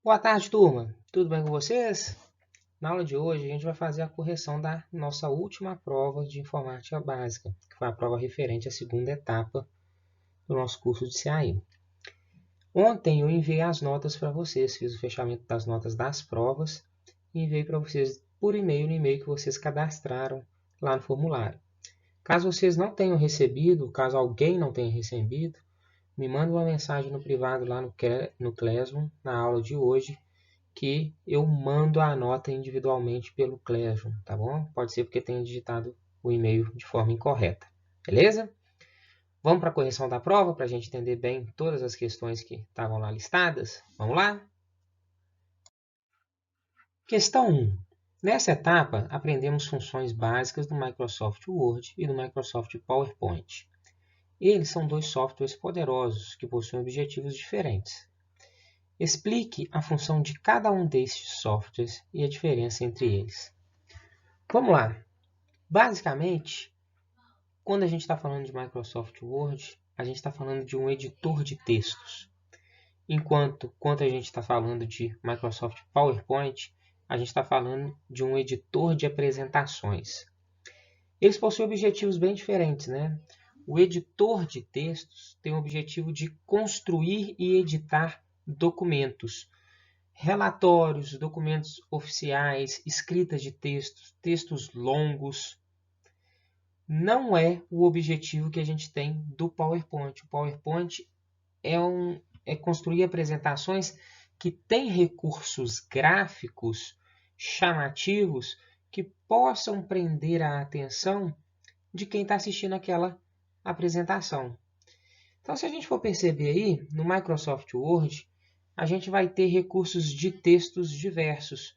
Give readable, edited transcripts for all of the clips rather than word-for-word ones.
Boa tarde, turma. Tudo bem com vocês? Na aula de hoje, a gente vai fazer a correção da nossa última prova de informática básica, que foi a prova referente à segunda etapa do nosso curso de CAI. Ontem eu enviei as notas para vocês, fiz o fechamento das notas das provas e enviei para vocês por e-mail, no e-mail que vocês cadastraram lá no formulário. Caso vocês não tenham recebido, caso alguém não tenha recebido, me manda uma mensagem no privado lá no Classroom, na aula de hoje, que eu mando a nota individualmente pelo Classroom, tá bom? Pode ser porque tenha digitado o e-mail de forma incorreta, beleza? Vamos para a correção da prova para a gente entender bem todas as questões que estavam lá listadas? Vamos lá? Questão 1. Nessa etapa, aprendemos funções básicas do Microsoft Word e do Microsoft PowerPoint. Eles são dois softwares poderosos que possuem objetivos diferentes. Explique a função de cada um destes softwares e a diferença entre eles. Vamos lá. Basicamente, quando a gente está falando de Microsoft Word, a gente está falando de um editor de textos. Quando a gente está falando de Microsoft PowerPoint, a gente está falando de um editor de apresentações. Eles possuem objetivos bem diferentes, né? O editor de textos tem o objetivo de construir e editar documentos, relatórios, documentos oficiais, escritas de textos, textos longos. Não é o objetivo que a gente tem do PowerPoint. O PowerPoint é construir apresentações que têm recursos gráficos chamativos que possam prender a atenção de quem está assistindo aquela apresentação. Então, se a gente for perceber aí, no Microsoft Word, a gente vai ter recursos de textos diversos.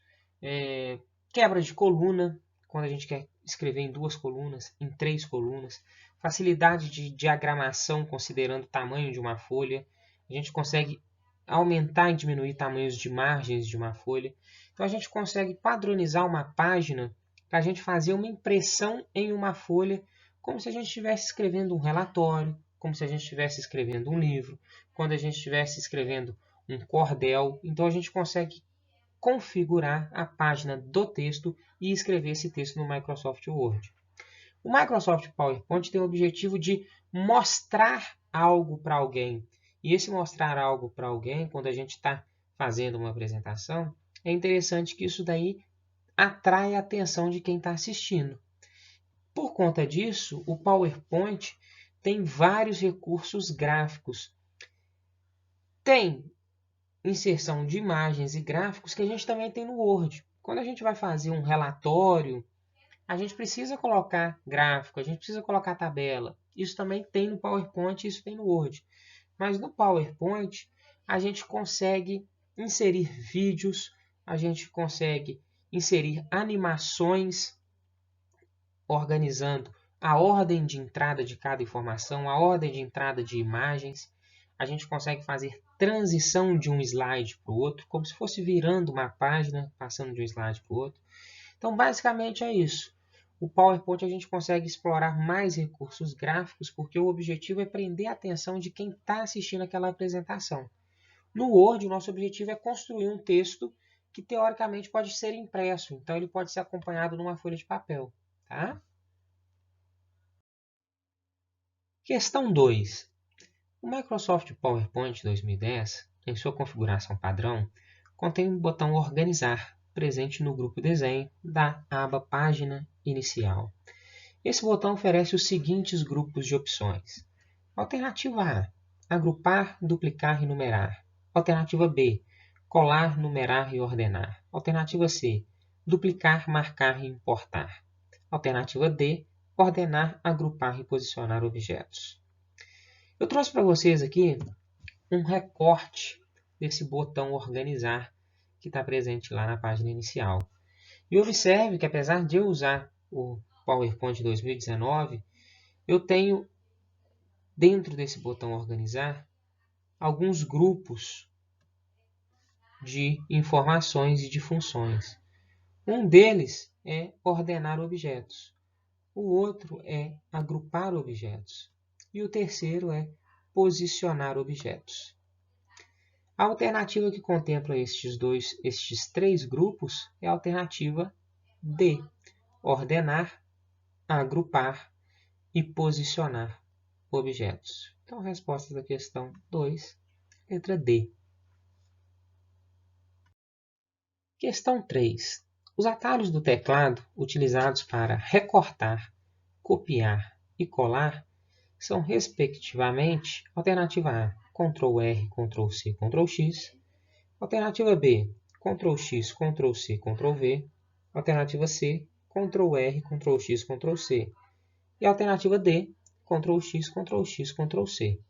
Quebra de coluna, quando a gente quer escrever em 2 colunas, em 3 colunas. Facilidade de diagramação, considerando o tamanho de uma folha. A gente consegue aumentar e diminuir tamanhos de margens de uma folha. Então, a gente consegue padronizar uma página para a gente fazer uma impressão em uma folha, como se a gente estivesse escrevendo um relatório, como se a gente estivesse escrevendo um livro, quando a gente estivesse escrevendo um cordel. Então, a gente consegue configurar a página do texto e escrever esse texto no Microsoft Word. O Microsoft PowerPoint tem o objetivo de mostrar algo para alguém. E esse mostrar algo para alguém, quando a gente está fazendo uma apresentação, é interessante que isso daí atrai a atenção de quem está assistindo. Por conta disso, o PowerPoint tem vários recursos gráficos. Tem inserção de imagens e gráficos que a gente também tem no Word. Quando a gente vai fazer um relatório, a gente precisa colocar gráfico, a gente precisa colocar tabela. Isso também tem no PowerPoint, isso tem no Word. Mas no PowerPoint, a gente consegue inserir vídeos, a gente consegue inserir animações, organizando a ordem de entrada de cada informação, a ordem de entrada de imagens. A gente consegue fazer transição de um slide para o outro, como se fosse virando uma página, passando de um slide para o outro. Então, basicamente é isso. O PowerPoint a gente consegue explorar mais recursos gráficos, porque o objetivo é prender a atenção de quem está assistindo aquela apresentação. No Word, o nosso objetivo é construir um texto que, teoricamente, pode ser impresso. Então, ele pode ser acompanhado numa folha de papel. Tá? Questão 2. O Microsoft PowerPoint 2010, em sua configuração padrão, contém um botão Organizar, presente no grupo Desenho da aba Página Inicial. Esse botão oferece os seguintes grupos de opções. Alternativa A, agrupar, duplicar e numerar. Alternativa B, colar, numerar e ordenar. Alternativa C, duplicar, marcar e importar. Alternativa D, ordenar, agrupar e posicionar objetos. Eu trouxe para vocês aqui um recorte desse botão organizar que está presente lá na página inicial. E observe que apesar de eu usar o PowerPoint 2019, eu tenho dentro desse botão organizar alguns grupos de informações e de funções. Um deles é ordenar objetos. O outro é agrupar objetos. E o terceiro é posicionar objetos. A alternativa que contempla estes três grupos é a alternativa D, ordenar, agrupar e posicionar objetos. Então, a resposta da questão 2, letra D. Questão 3. Os atalhos do teclado utilizados para recortar, copiar e colar são, respectivamente, alternativa A, Ctrl+R, Ctrl+C, Ctrl+X, alternativa B, Ctrl+X, Ctrl+C, Ctrl+V, alternativa C, Ctrl+R, Ctrl+X, Ctrl+C e alternativa D, Ctrl+X, Ctrl+X, Ctrl+C.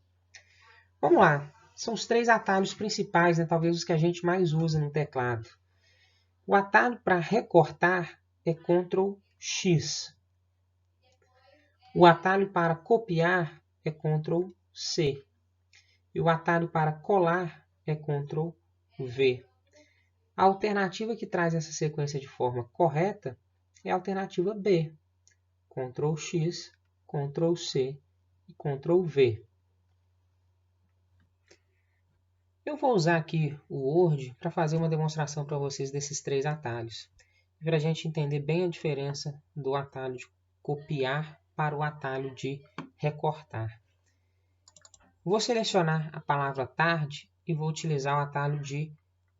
Vamos lá, são os três atalhos principais, né? Talvez os que a gente mais usa no teclado. O atalho para recortar é Ctrl+X. O atalho para copiar é Ctrl+C. E o atalho para colar é Ctrl+V. A alternativa que traz essa sequência de forma correta é a alternativa B. Ctrl+X, Ctrl+C e Ctrl+V. Eu vou usar aqui o Word para fazer uma demonstração para vocês desses três atalhos. Para a gente entender bem a diferença do atalho de copiar para o atalho de recortar. Vou selecionar a palavra tarde e vou utilizar o atalho de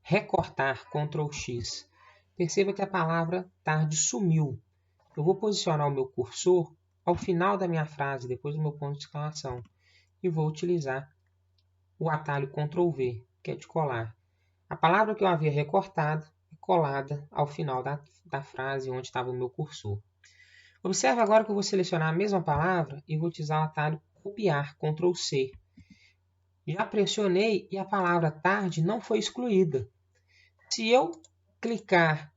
recortar, Ctrl+X. Perceba que a palavra tarde sumiu. Eu vou posicionar o meu cursor ao final da minha frase, depois do meu ponto de exclamação, e vou utilizar o atalho Ctrl+V, que é de colar. A palavra que eu havia recortado é colada ao final da frase onde estava o meu cursor. Observe agora que eu vou selecionar a mesma palavra e vou utilizar o atalho copiar, Ctrl+C. Já pressionei e a palavra tarde não foi excluída. Se eu clicar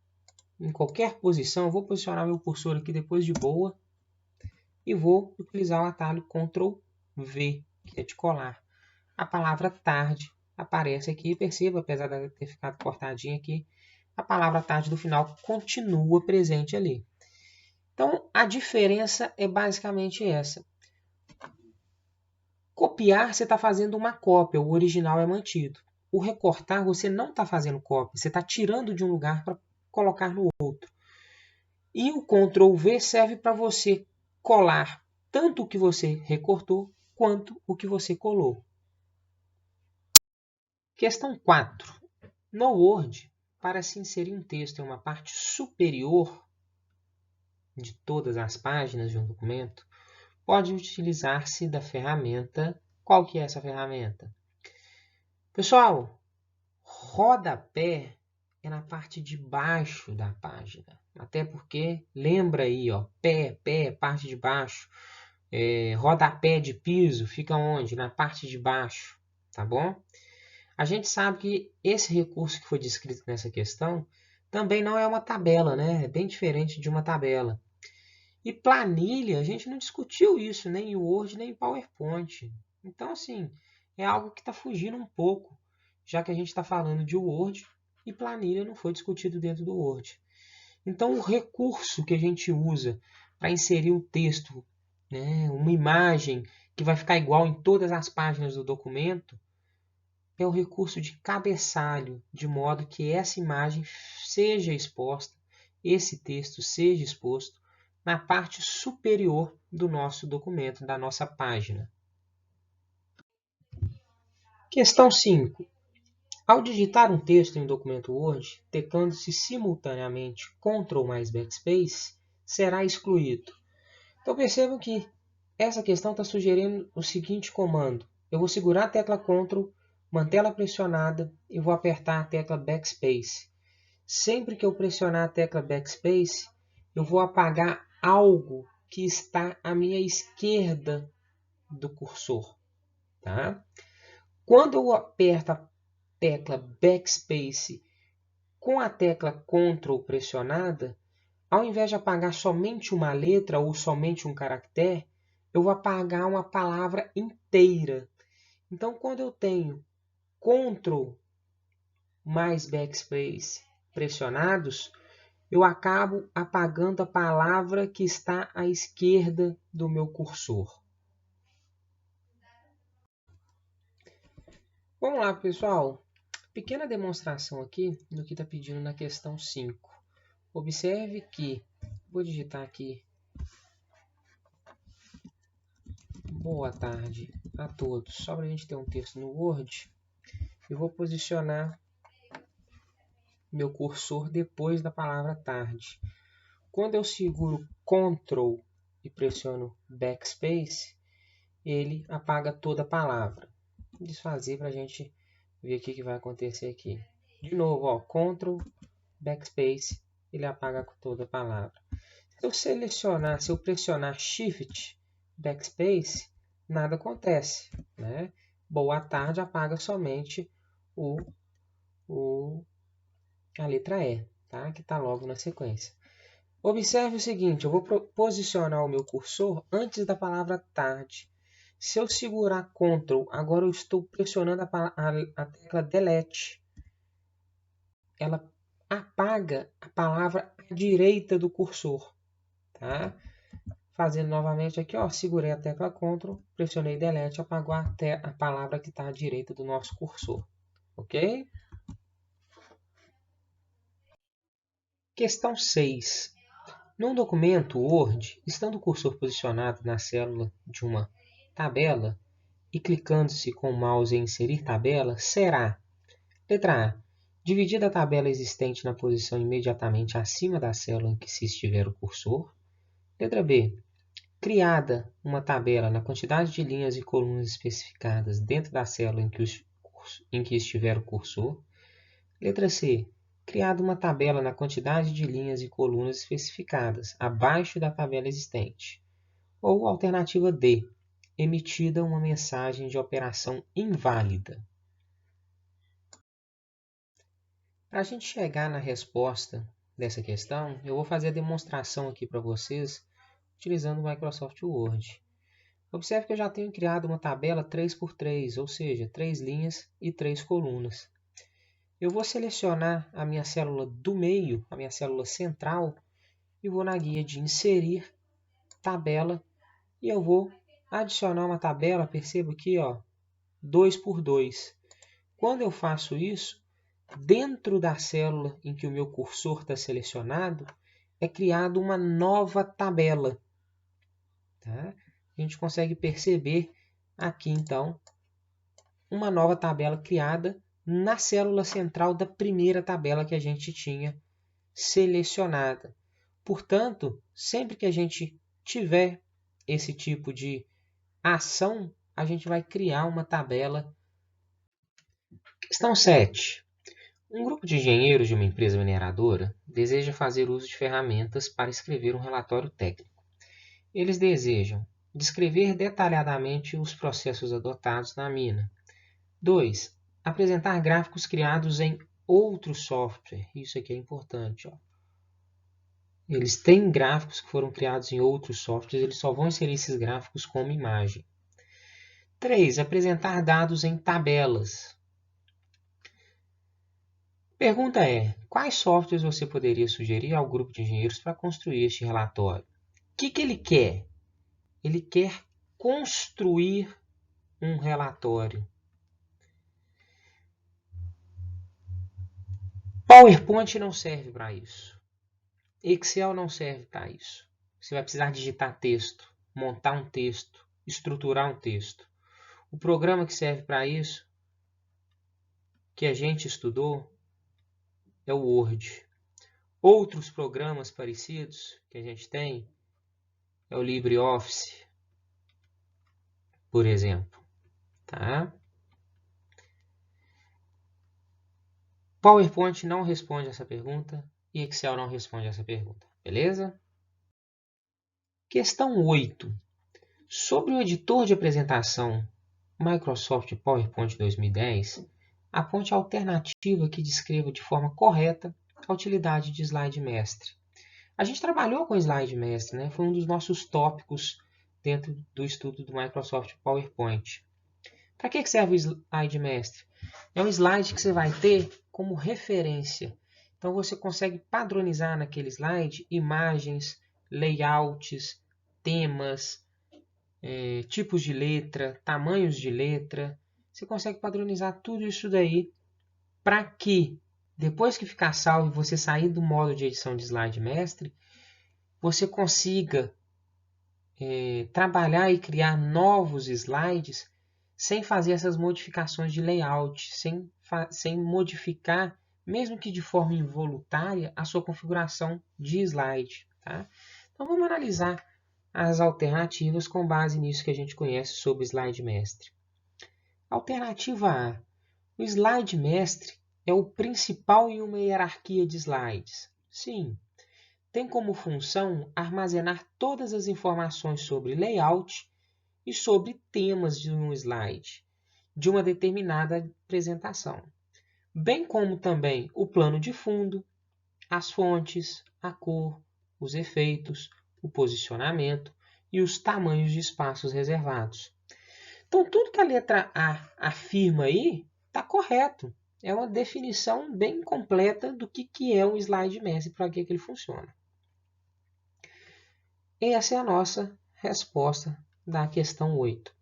em qualquer posição, eu vou posicionar meu cursor aqui depois de boa e vou utilizar o atalho Ctrl+V, que é de colar. A palavra tarde aparece aqui. Perceba, apesar de ter ficado cortadinha aqui, a palavra tarde do final continua presente ali. Então, a diferença é basicamente essa. Copiar, você está fazendo uma cópia, o original é mantido. O recortar, você não está fazendo cópia, você está tirando de um lugar para colocar no outro. E o Ctrl+V serve para você colar tanto o que você recortou, quanto o que você colou. Questão 4. No Word, para se inserir um texto em uma parte superior de todas as páginas de um documento, pode utilizar-se da ferramenta. Qual que é essa ferramenta? Pessoal, rodapé é na parte de baixo da página. Até porque, lembra aí, ó, pé, parte de baixo. Rodapé de piso fica onde? Na parte de baixo, tá bom? A gente sabe que esse recurso que foi descrito nessa questão também não é uma tabela, né? É bem diferente de uma tabela. E planilha, a gente não discutiu isso nem em Word, nem em PowerPoint. Então, assim, é algo que está fugindo um pouco, já que a gente está falando de Word e planilha não foi discutido dentro do Word. Então, o recurso que a gente usa para inserir um texto, né, uma imagem que vai ficar igual em todas as páginas do documento, é o recurso de cabeçalho, de modo que essa imagem seja exposta, esse texto seja exposto na parte superior do nosso documento, da nossa página. Questão 5. Ao digitar um texto em um documento Word, teclando-se simultaneamente Ctrl mais Backspace, será excluído. Então percebam que essa questão está sugerindo o seguinte comando. Eu vou segurar a tecla Ctrl, mantê-la pressionada e vou apertar a tecla Backspace. Sempre que eu pressionar a tecla Backspace, eu vou apagar algo que está à minha esquerda do cursor. Tá? Quando eu aperto a tecla Backspace com a tecla Ctrl pressionada, ao invés de apagar somente uma letra ou somente um caractere, eu vou apagar uma palavra inteira. Então, quando eu tenho Ctrl mais Backspace pressionados, eu acabo apagando a palavra que está à esquerda do meu cursor. Vamos lá, pessoal. pequena demonstração aqui do que está pedindo na questão 5. Observe que, vou digitar aqui, boa tarde a todos, só para a gente ter um texto no Word, eu vou posicionar meu cursor depois da palavra tarde. Quando eu seguro Ctrl e pressiono Backspace, ele apaga toda a palavra. Vou desfazer para a gente ver o que vai acontecer aqui. De novo, ó, Ctrl, Backspace, ele apaga toda a palavra. Se eu pressionar Shift, Backspace, nada acontece, né? Boa tarde apaga somente a letra E, tá? Que está logo na sequência. Observe o seguinte, eu vou posicionar o meu cursor antes da palavra tarde. Se eu segurar Ctrl, agora eu estou pressionando a tecla Delete. Ela apaga a palavra à direita do cursor. Tá? Fazendo novamente aqui, ó, segurei a tecla Ctrl, pressionei Delete, apagou a palavra que está à direita do nosso cursor. Ok? Questão 6. Num documento Word, estando o cursor posicionado na célula de uma tabela e clicando-se com o mouse em inserir tabela, será: letra A, dividida a tabela existente na posição imediatamente acima da célula em que se estiver o cursor. Letra B, criada uma tabela na quantidade de linhas e colunas especificadas dentro da célula em que estiver o cursor. Letra C, criada uma tabela na quantidade de linhas e colunas especificadas abaixo da tabela existente. Ou alternativa D, emitida uma mensagem de operação inválida. Para a gente chegar na resposta dessa questão, eu vou fazer a demonstração aqui para vocês utilizando o Microsoft Word. Observe que eu já tenho criado uma tabela 3x3, ou seja, 3 linhas e 3 colunas. Eu vou selecionar a minha célula do meio, a minha célula central, e vou na guia de inserir tabela e eu vou adicionar uma tabela, perceba aqui, ó, 2x2. Quando eu faço isso, dentro da célula em que o meu cursor está selecionado, é criada uma nova tabela. Tá? A gente consegue perceber aqui, então, uma nova tabela criada na célula central da primeira tabela que a gente tinha selecionada. Portanto, sempre que a gente tiver esse tipo de ação, a gente vai criar uma tabela. Questão 7. Um grupo de engenheiros de uma empresa mineradora deseja fazer uso de ferramentas para escrever um relatório técnico. Eles desejam descrever detalhadamente os processos adotados na mina. 2. Apresentar gráficos criados em outro software. Isso aqui é importante. Ó. Eles têm gráficos que foram criados em outros softwares, eles só vão inserir esses gráficos como imagem. 3. Apresentar dados em tabelas. Pergunta é, quais softwares você poderia sugerir ao grupo de engenheiros para construir este relatório? O que ele quer? Ele quer construir um relatório. PowerPoint não serve para isso. Excel não serve para isso. Você vai precisar digitar texto, montar um texto, estruturar um texto. O programa que serve para isso, que a gente estudou, é o Word. Outros programas parecidos que a gente tem é o LibreOffice, por exemplo. Tá? PowerPoint não responde essa pergunta e Excel não responde essa pergunta. Beleza? Questão 8. Sobre o editor de apresentação Microsoft PowerPoint 2010, aponte a alternativa que descreva de forma correta a utilidade de slide mestre. A gente trabalhou com slide mestre, né? Foi um dos nossos tópicos dentro do estudo do Microsoft PowerPoint. Para que serve o slide mestre? É um slide que você vai ter como referência. Então você consegue padronizar naquele slide imagens, layouts, temas, tipos de letra, tamanhos de letra. Você consegue padronizar tudo isso daí para que, depois que ficar salvo e você sair do modo de edição de slide mestre, você consiga trabalhar e criar novos slides sem fazer essas modificações de layout, sem modificar, mesmo que de forma involuntária, a sua configuração de slide. Tá? Então vamos analisar as alternativas com base nisso que a gente conhece sobre o slide mestre. Alternativa A. O slide mestre é o principal em uma hierarquia de slides. Sim. Tem como função armazenar todas as informações sobre layout e sobre temas de um slide, de uma determinada apresentação, bem como também o plano de fundo, as fontes, a cor, os efeitos, o posicionamento e os tamanhos de espaços reservados. Então, tudo que a letra A afirma aí está correto. É uma definição bem completa do que é um slide mestre e para que ele funciona. Essa é a nossa resposta da questão 8.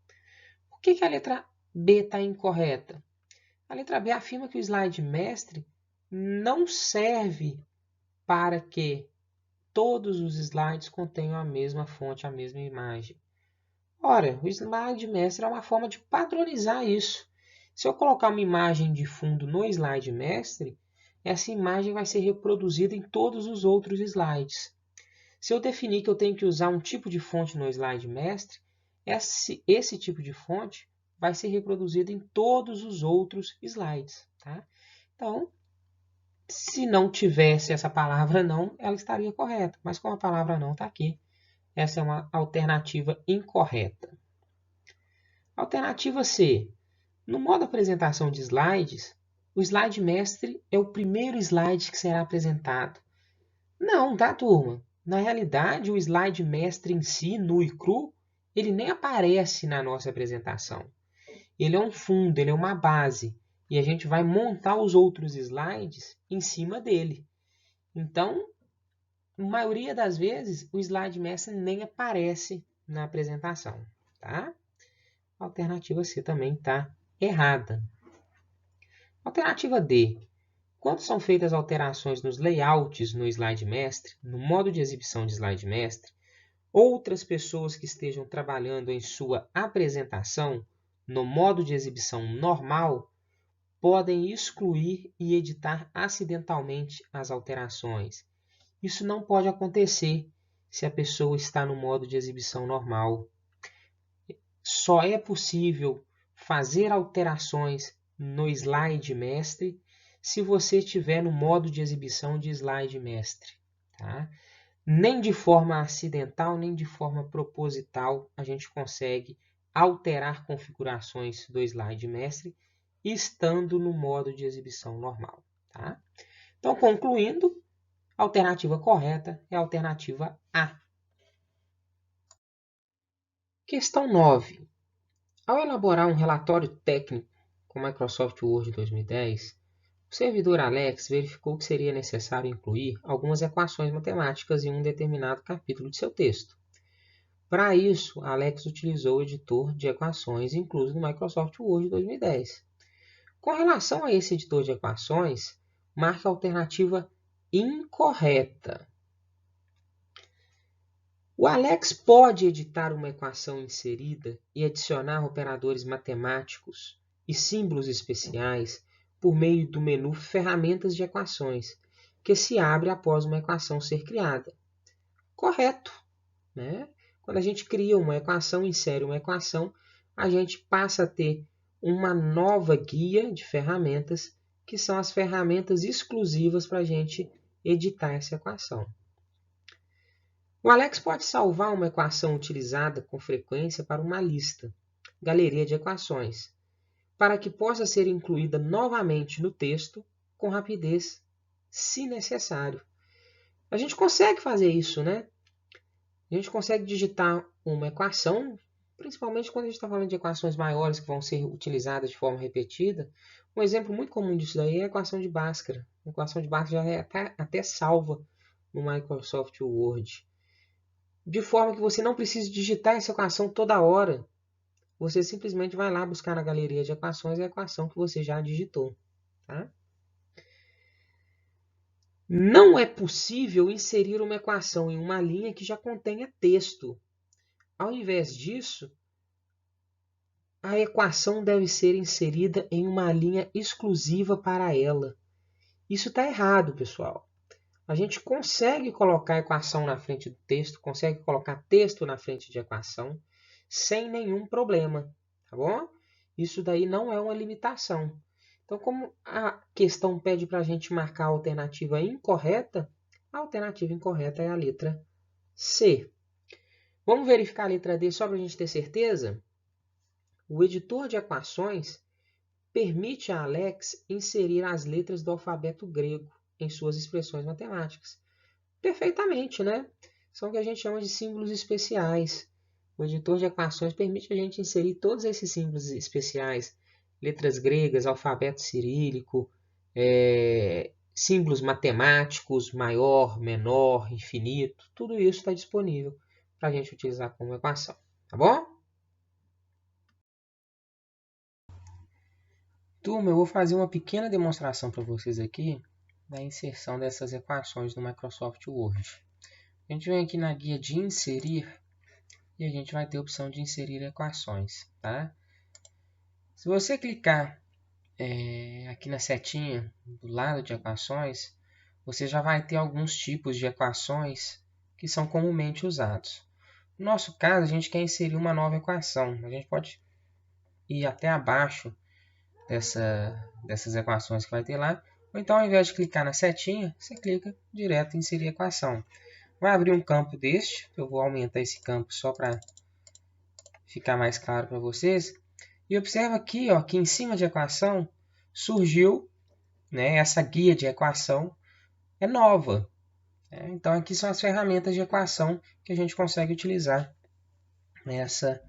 Por que a letra B está incorreta? A letra B afirma que o slide mestre não serve para que todos os slides contenham a mesma fonte, a mesma imagem. Ora, o slide mestre é uma forma de padronizar isso. Se eu colocar uma imagem de fundo no slide mestre, essa imagem vai ser reproduzida em todos os outros slides. Se eu definir que eu tenho que usar um tipo de fonte no slide mestre, esse tipo de fonte vai ser reproduzido em todos os outros slides. Tá? Então, se não tivesse essa palavra não, ela estaria correta. Mas como a palavra não está aqui, essa é uma alternativa incorreta. Alternativa C. No modo apresentação de slides, o slide mestre é o primeiro slide que será apresentado. Não, tá, turma? Na realidade, o slide mestre em si, nu e cru, ele nem aparece na nossa apresentação. Ele é um fundo, ele é uma base. E a gente vai montar os outros slides em cima dele. Então, na maioria das vezes, o slide mestre nem aparece na apresentação. Tá? A alternativa C também está errada. Alternativa D. Quando são feitas alterações nos layouts no slide mestre, no modo de exibição de slide mestre, outras pessoas que estejam trabalhando em sua apresentação no modo de exibição normal podem excluir e editar acidentalmente as alterações. Isso não pode acontecer se a pessoa está no modo de exibição normal. Só é possível fazer alterações no slide mestre se você estiver no modo de exibição de slide mestre. Tá? Nem de forma acidental, nem de forma proposital a gente consegue alterar configurações do slide mestre estando no modo de exibição normal. Tá? Então, concluindo, a alternativa correta é a alternativa A. Questão 9. Ao elaborar um relatório técnico com Microsoft Word 2010, o servidor Alex verificou que seria necessário incluir algumas equações matemáticas em um determinado capítulo de seu texto. Para isso, Alex utilizou o editor de equações incluso no Microsoft Word 2010. Com relação a esse editor de equações, marque a alternativa incorreta. O Alex pode editar uma equação inserida e adicionar operadores matemáticos e símbolos especiais por meio do menu Ferramentas de Equações, que se abre após uma equação ser criada. Correto, né? Quando a gente cria uma equação, insere uma equação, a gente passa a ter uma nova guia de ferramentas, que são as ferramentas exclusivas para a gente editar essa equação. O Alex pode salvar uma equação utilizada com frequência para uma lista, galeria de equações, para que possa ser incluída novamente no texto com rapidez, se necessário. A gente consegue fazer isso, né? A gente consegue digitar uma equação, principalmente quando a gente está falando de equações maiores que vão ser utilizadas de forma repetida. Um exemplo muito comum disso daí é a equação de Bhaskara. A equação de Bhaskara já é até salva no Microsoft Word. De forma que você não precise digitar essa equação toda hora. Você simplesmente vai lá buscar na galeria de equações a equação que você já digitou. Tá? Não é possível inserir uma equação em uma linha que já contenha texto. Ao invés disso, a equação deve ser inserida em uma linha exclusiva para ela. Isso está errado, pessoal. A gente consegue colocar a equação na frente do texto, consegue colocar texto na frente de equação, sem nenhum problema, tá bom? Isso daí não é uma limitação. Então, como a questão pede para a gente marcar a alternativa incorreta, a alternativa incorreta é a letra C. Vamos verificar a letra D só para a gente ter certeza? O editor de equações permite a Alex inserir as letras do alfabeto grego em suas expressões matemáticas. Perfeitamente, né? São o que a gente chama de símbolos especiais. O editor de equações permite a gente inserir todos esses símbolos especiais, letras gregas, alfabeto cirílico, símbolos matemáticos, maior, menor, infinito, tudo isso está disponível para a gente utilizar como equação, tá bom? Turma, eu vou fazer uma pequena demonstração para vocês aqui da inserção dessas equações no Microsoft Word. A gente vem aqui na guia de inserir e a gente vai ter a opção de inserir equações, tá? Se você clicar aqui na setinha do lado de equações, você já vai ter alguns tipos de equações que são comumente usados. No nosso caso, a gente quer inserir uma nova equação. A gente pode ir até abaixo dessas equações que vai ter lá. Ou então, ao invés de clicar na setinha, você clica direto em inserir equação. Vai abrir um campo deste. Eu vou aumentar esse campo só para ficar mais claro para vocês. E observa aqui, ó, que em cima de equação surgiu, né, essa guia de equação é nova. Então, aqui são as ferramentas de equação que a gente consegue utilizar nessa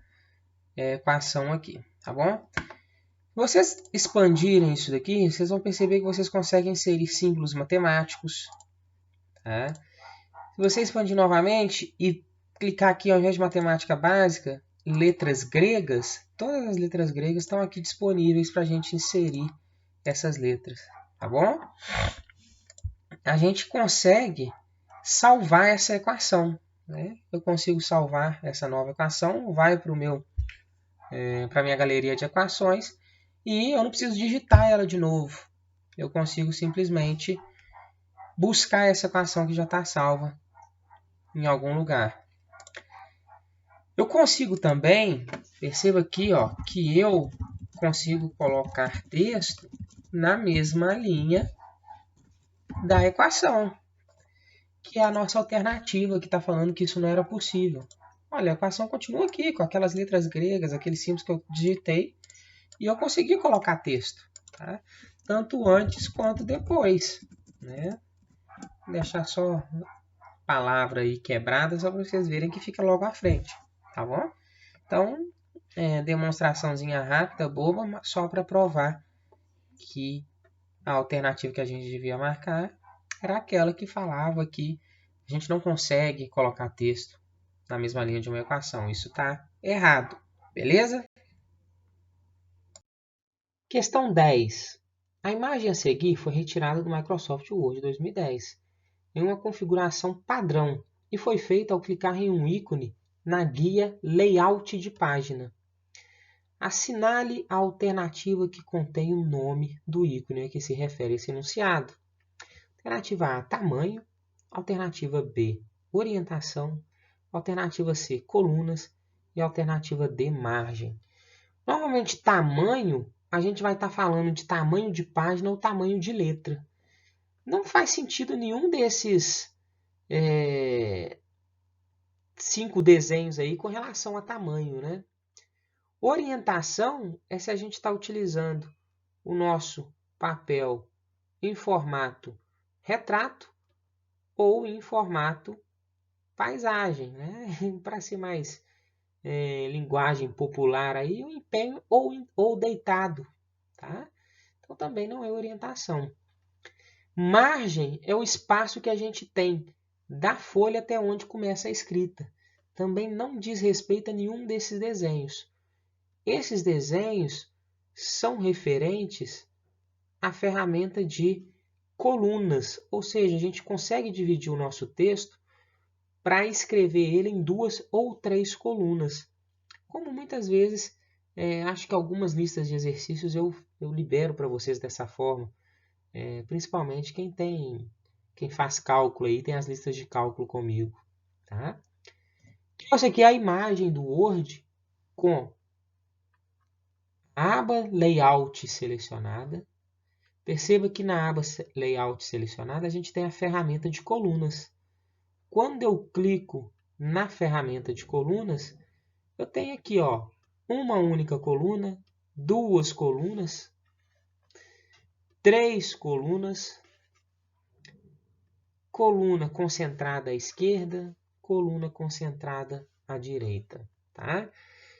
equação aqui, tá bom? Se vocês expandirem isso daqui, vocês vão perceber que vocês conseguem inserir símbolos matemáticos. Tá? Se você expandir novamente e clicar aqui ao invés de matemática básica, letras gregas, todas as letras gregas estão aqui disponíveis para a gente inserir essas letras, tá bom? A gente consegue salvar essa equação, né? Eu consigo salvar essa nova equação, vai para a minha galeria de equações e eu não preciso digitar ela de novo. Eu consigo simplesmente buscar essa equação que já está salva em algum lugar. Eu consigo também, perceba aqui, ó, que eu consigo colocar texto na mesma linha da equação, que é a nossa alternativa que está falando que isso não era possível. Olha, a equação continua aqui, com aquelas letras gregas, aqueles símbolos que eu digitei, e eu consegui colocar texto, tá? Tanto antes quanto depois, né? Vou deixar só palavra aí quebrada, só para vocês verem que fica logo à frente, tá bom? Então, demonstraçãozinha rápida, boba, só para provar que a alternativa que a gente devia marcar era aquela que falava que a gente não consegue colocar texto na mesma linha de uma equação. Isso está errado, beleza? Questão 10. A imagem a seguir foi retirada do Microsoft Word 2010 em uma configuração padrão e foi feita ao clicar em um ícone na guia Layout de página. Assinale a alternativa que contém o nome do ícone a que se refere esse enunciado. Alternativa A, tamanho. Alternativa B, orientação. Alternativa C, colunas. E alternativa D, margem. Normalmente, tamanho, a gente vai estar falando de tamanho de página ou tamanho de letra. Não faz sentido nenhum desses 5 desenhos aí com relação a tamanho, né? Orientação é se a gente está utilizando o nosso papel em formato retrato ou em formato paisagem, né? Para ser mais linguagem popular aí, o empenho ou deitado, tá? Então também não é orientação. Margem é o espaço que a gente tem da folha até onde começa a escrita. Também não diz respeito a nenhum desses desenhos. Esses desenhos são referentes à ferramenta de colunas, ou seja, a gente consegue dividir o nosso texto para escrever ele em 2 ou 3 colunas. Como muitas vezes, acho que algumas listas de exercícios eu libero para vocês dessa forma. Principalmente quem faz cálculo aí, tem as listas de cálculo comigo. Tá? Trouxe aqui a imagem do Word com a aba Layout selecionada. Perceba que na aba Layout selecionada a gente tem a ferramenta de colunas. Quando eu clico na ferramenta de colunas, eu tenho aqui uma única coluna, 2 colunas, 3 colunas, coluna concentrada à esquerda, coluna concentrada à direita. Tá?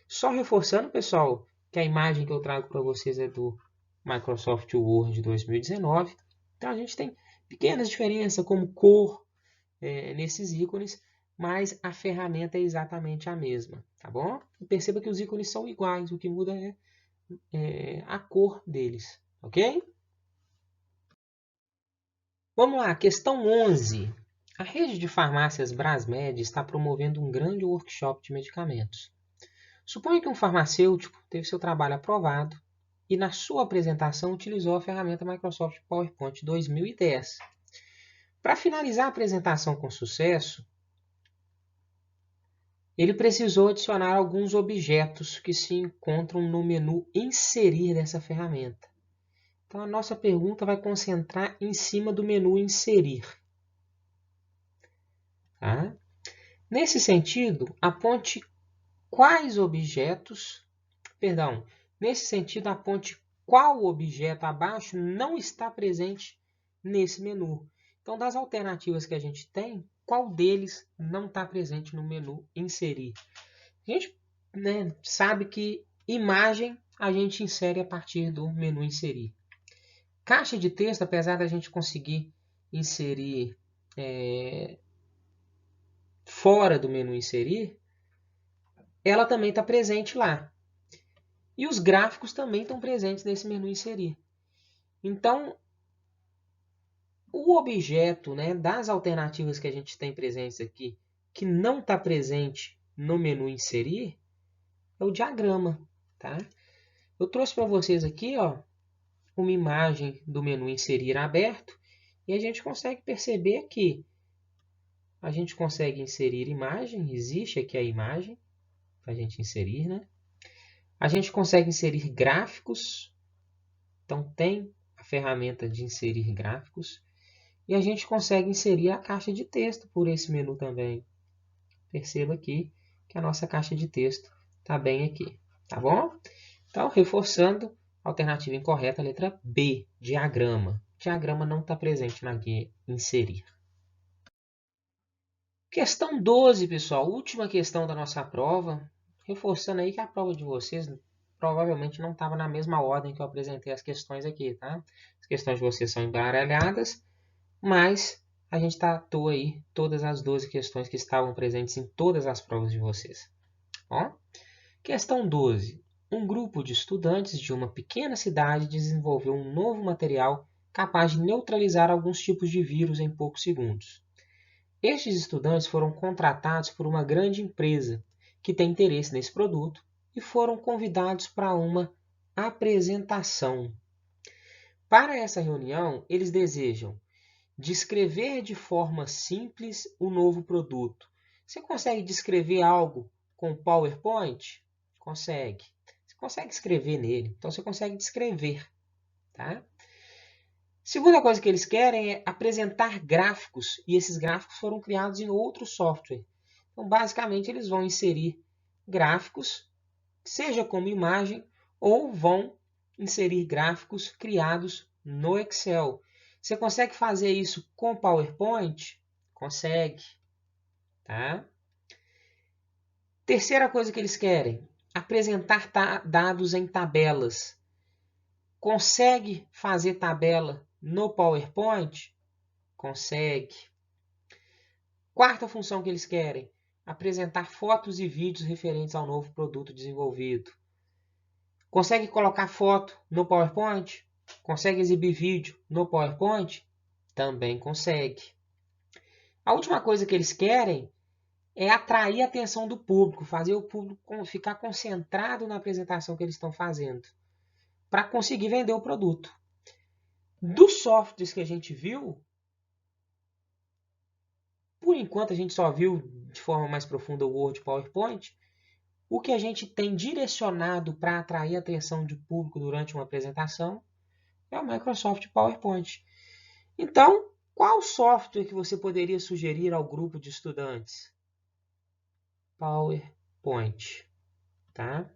Só reforçando, pessoal, que a imagem que eu trago para vocês é do Microsoft Word 2019. Então a gente tem pequenas diferenças como cor nesses ícones, mas a ferramenta é exatamente a mesma, tá bom? E perceba que os ícones são iguais, o que muda é a cor deles, ok? Vamos lá, questão 11. A rede de farmácias Brasmed está promovendo um grande workshop de medicamentos. Suponha que um farmacêutico teve seu trabalho aprovado e na sua apresentação utilizou a ferramenta Microsoft PowerPoint 2010. Para finalizar a apresentação com sucesso, ele precisou adicionar alguns objetos que se encontram no menu Inserir dessa ferramenta. Então a nossa pergunta vai concentrar em cima do menu Inserir. Tá? Nesse sentido, aponte quais objetos, nesse sentido, aponte qual objeto abaixo não está presente nesse menu. Então, das alternativas que a gente tem, qual deles não está presente no menu Inserir? A gente sabe que imagem a gente insere a partir do menu Inserir. Caixa de texto, apesar da gente conseguir inserir fora do menu Inserir, ela também está presente lá. E os gráficos também estão presentes nesse menu Inserir. Então, o objeto das alternativas que a gente tem presentes aqui, que não está presente no menu Inserir, é o diagrama. Tá? Eu trouxe para vocês aqui uma imagem do menu Inserir aberto, e a gente consegue perceber que a gente consegue inserir imagem, existe aqui a imagem para a gente inserir, né? A gente consegue inserir gráficos, então tem a ferramenta de inserir gráficos, e a gente consegue inserir a caixa de texto por esse menu também. Perceba aqui que a nossa caixa de texto está bem aqui, tá bom? Então, reforçando, alternativa incorreta, letra B, diagrama. Diagrama não está presente na guia inserir. Questão 12, pessoal, última questão da nossa prova. Reforçando aí que a prova de vocês provavelmente não estava na mesma ordem que eu apresentei as questões aqui, tá? As questões de vocês são embaralhadas, mas a gente tratou aí todas as 12 questões que estavam presentes em todas as provas de vocês. Ó, questão 12. Um grupo de estudantes de uma pequena cidade desenvolveu um novo material capaz de neutralizar alguns tipos de vírus em poucos segundos. Estes estudantes foram contratados por uma grande empresa que tem interesse nesse produto e foram convidados para uma apresentação. Para essa reunião, eles desejam descrever de forma simples o novo produto. Você consegue descrever algo com PowerPoint? Consegue. Você consegue escrever nele, então você consegue descrever. Tá? Segunda coisa que eles querem é apresentar gráficos, e esses gráficos foram criados em outro software. Então, basicamente, eles vão inserir gráficos, seja como imagem, ou vão inserir gráficos criados no Excel. Você consegue fazer isso com PowerPoint? Consegue. Tá? Terceira coisa que eles querem, apresentar dados em tabelas. Consegue fazer tabela no PowerPoint? Consegue. Quarta função que eles querem, apresentar fotos e vídeos referentes ao novo produto desenvolvido. Consegue colocar foto no PowerPoint? Consegue exibir vídeo no PowerPoint? Também consegue. A última coisa que eles querem é atrair a atenção do público, fazer o público ficar concentrado na apresentação que eles estão fazendo, para conseguir vender o produto. Dos softwares que a gente viu, por enquanto a gente só viu de forma mais profunda o Word e PowerPoint. O que a gente tem direcionado para atrair a atenção do público durante uma apresentação é o Microsoft PowerPoint. Então, qual software que você poderia sugerir ao grupo de estudantes? PowerPoint, tá?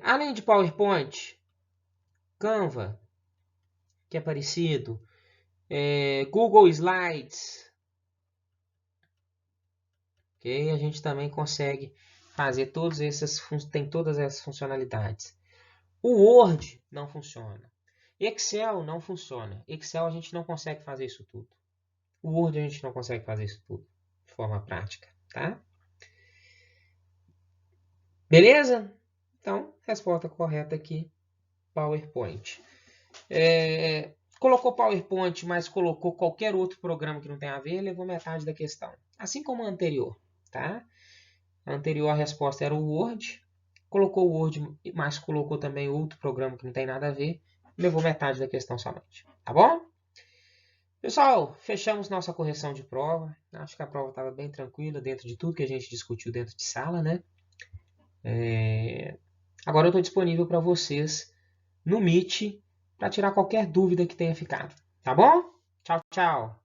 Além de PowerPoint, Canva, que é parecido, Google Slides, ok? A gente também consegue fazer tem todas essas funcionalidades. O Word não funciona. Excel não funciona. Excel a gente não consegue fazer isso tudo. O Word a gente não consegue fazer isso tudo de forma prática, tá? Beleza? Então, resposta correta aqui, PowerPoint. Colocou PowerPoint, mas colocou qualquer outro programa que não tem a ver, levou metade da questão. Assim como a anterior, tá? A anterior a resposta era o Word. Colocou o Word, mas colocou também outro programa que não tem nada a ver, levou metade da questão somente. Tá bom? Pessoal, fechamos nossa correção de prova. Acho que a prova estava bem tranquila dentro de tudo que a gente discutiu dentro de sala, né? Agora eu estou disponível para vocês no Meet para tirar qualquer dúvida que tenha ficado. Tá bom? Tchau, tchau.